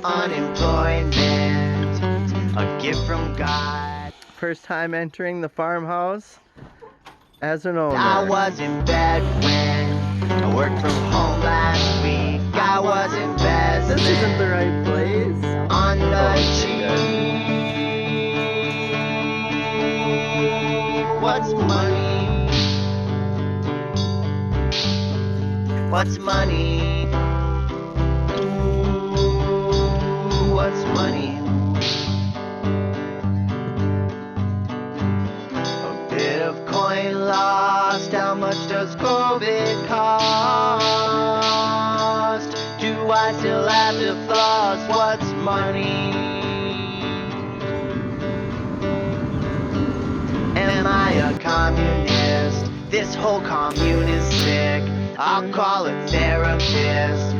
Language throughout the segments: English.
Unemployment, a gift from God. First time entering the farmhouse as an owner. I was in bed when I worked from home last week. I was invested. This isn't the right place. On the cheap. What's money? What's money? What's money? A bit of coin lost. How much does COVID cost? Do I still have to floss? What's money? Am I a communist? This whole commune is sick. I'll call a therapist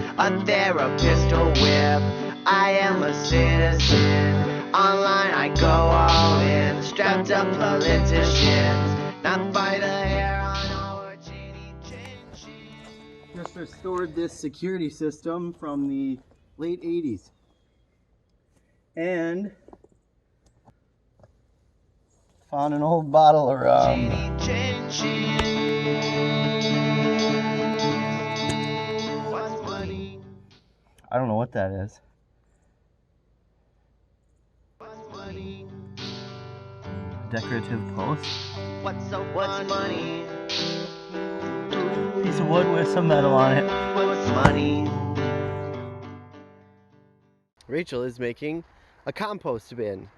or whip. I am a citizen. Online I go all in. Strapped up politicians. Not by the hair on our chinny chin chin. Just restored this security system from the late 80s. And found an old bottle of rum. Chinny chin chin. What's money? I don't know what that is. Decorative post. What's money? Piece of wood with some metal on it. What's money? Rachel is making a compost bin.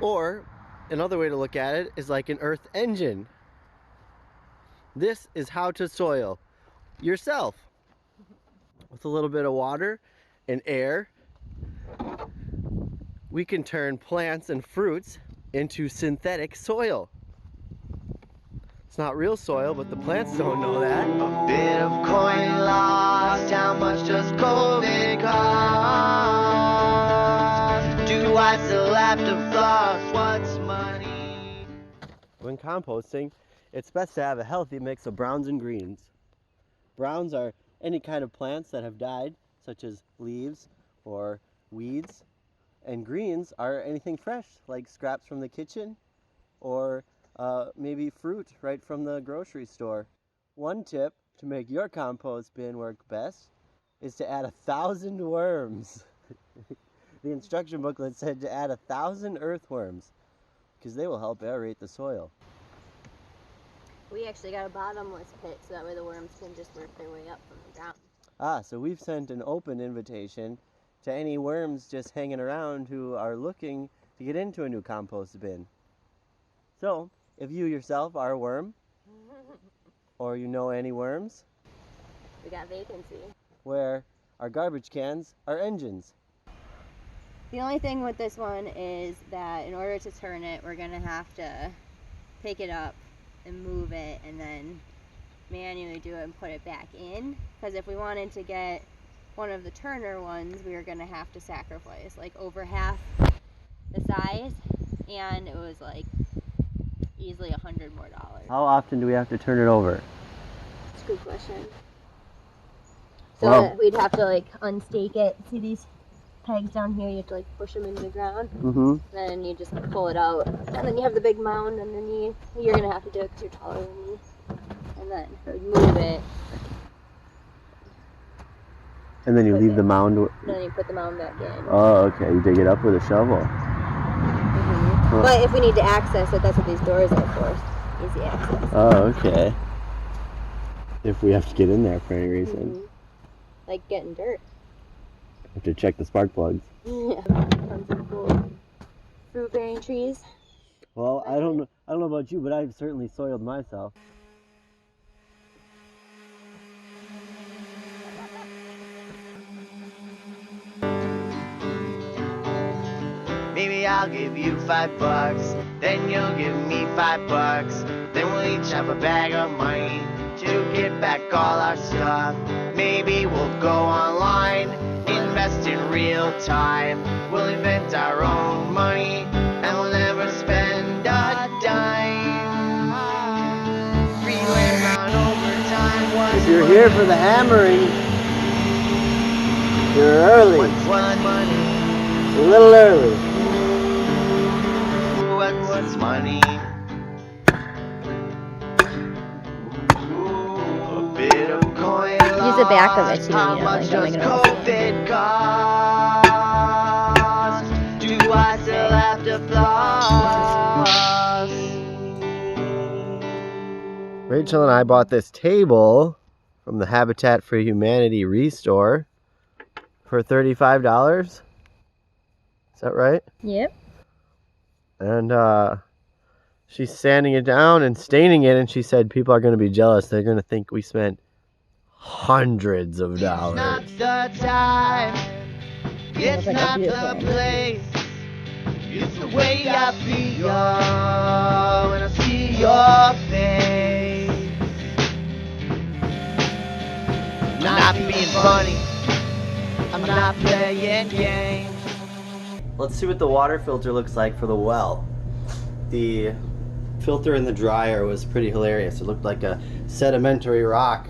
Or another way to look at it is like an earth engine. This is how to soil yourself. With a little bit of water and air, we can turn plants and fruits into synthetic soil. It's not real soil, but the plants don't know that. A bit of coin lost. How much does COVID cost? Do I still have to floss? What's money? When composting, it's best to have a healthy mix of browns and greens. Browns are any kind of plants that have died, such as leaves or weeds. And greens are anything fresh, like scraps from the kitchen or maybe fruit right from the grocery store. One tip to make your compost bin work best is to add 1,000 worms. The instruction booklet said to add 1,000 earthworms because they will help aerate the soil. We actually got a bottomless pit so that way the worms can just work their way up from the ground. Ah, so we've sent an open invitation to any worms just hanging around who are looking to get into a new compost bin. So, if you yourself are a worm, or you know any worms, we got vacancy. Where our garbage cans are engines. The only thing with this one is that in order to turn it, we're going to have to pick it up and move it and then manually do it and put it back in. Because if we wanted to get one of the Turner ones, we were going to have to sacrifice like over half the size, and it was like easily $100 more. How often do we have to turn it over? That's a good question. So we'd have to like unstake it. See these pegs down here? You have to like push them into the ground. Mm-hmm. Then you just pull it out, and then you have the big mound underneath. You're going to have to do it because you're taller than me. And then move it. And then you leave the mound. And then you put the mound back in. Oh, okay. You dig it up with a shovel. Mm-hmm. Huh. But if we need to access it, that's what these doors are for. Easy access. Oh, okay. If we have to get in there for any reason. Mm-hmm. Like getting dirt. Have to check the spark plugs. Yeah. Tons of cool fruit-bearing trees. Well, I don't know about you, but I've certainly soiled myself. Maybe I'll give you $5, then you'll give me $5. Then we'll each have a bag of money to get back all our stuff. Maybe we'll go online, invest no time. We'll invent our own money, and we'll never spend a dime. Freelance on overtime. If you're here for the hammering, you're early. What's money? A little early. What's money? A bit of coin. Use the back of it too, How like much don't does make it all the same. COVID cost? Do I still have to floss? Rachel and I bought this table from the Habitat for Humanity Restore for $35. Is that right? Yep. And she's sanding it down and staining it, and she said people are going to be jealous. They're going to think we spent hundreds of dollars. It's not the time, it's not the place, it's the way I feel when I see your face. I'm not being funny, I'm not playing games. Let's see what the water filter looks like for the well. The filter in the dryer was pretty hilarious. It looked like a sedimentary rock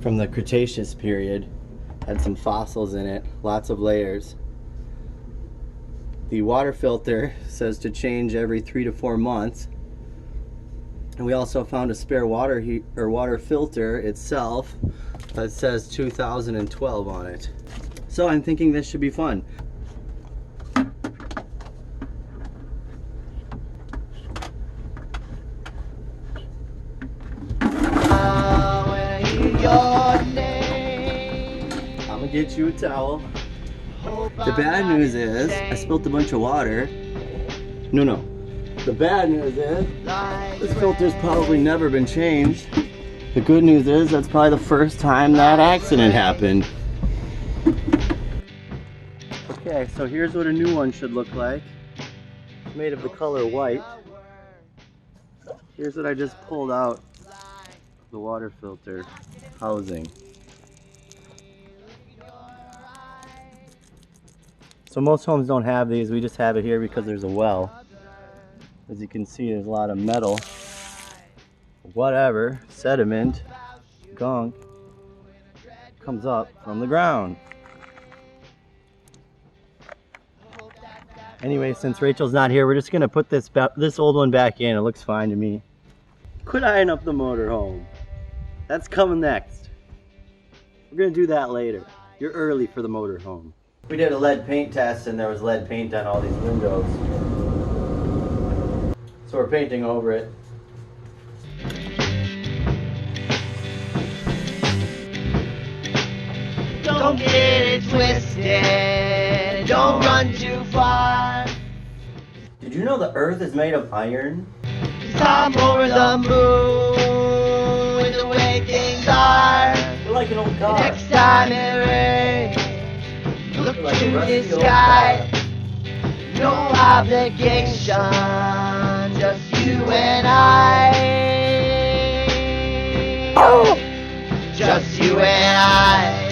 from the Cretaceous period. Had some fossils in it, lots of layers. The water filter says to change every 3 to 4 months. And we also found a spare water filter itself that says 2012 on it. So I'm thinking this should be fun. I'm gonna get you a towel. The bad news is I spilled a bunch of water. No. The bad news is this filter's probably never been changed. The good news is that's probably the first time that accident happened. Okay, so here's what a new one should look like. It's made of the color white. Here's what I just pulled out of the water filter housing. So most homes don't have these, we just have it here because there's a well. As you can see, there's a lot of metal, whatever, sediment, gunk, comes up from the ground. Anyway, since Rachel's not here, we're just gonna put this old one back in. It looks fine to me. Quit eyeing up the motorhome. That's coming next. We're gonna do that later. You're early for the motorhome. We did a lead paint test and there was lead paint on all these windows. So we're painting over it. Don't get it twisted, don't run too far. Did you know the earth is made of iron? Top over the moon with the way things are. We're like an old car. Next time it rains, look like to the sky. No obligation, just you and I. Just you and I.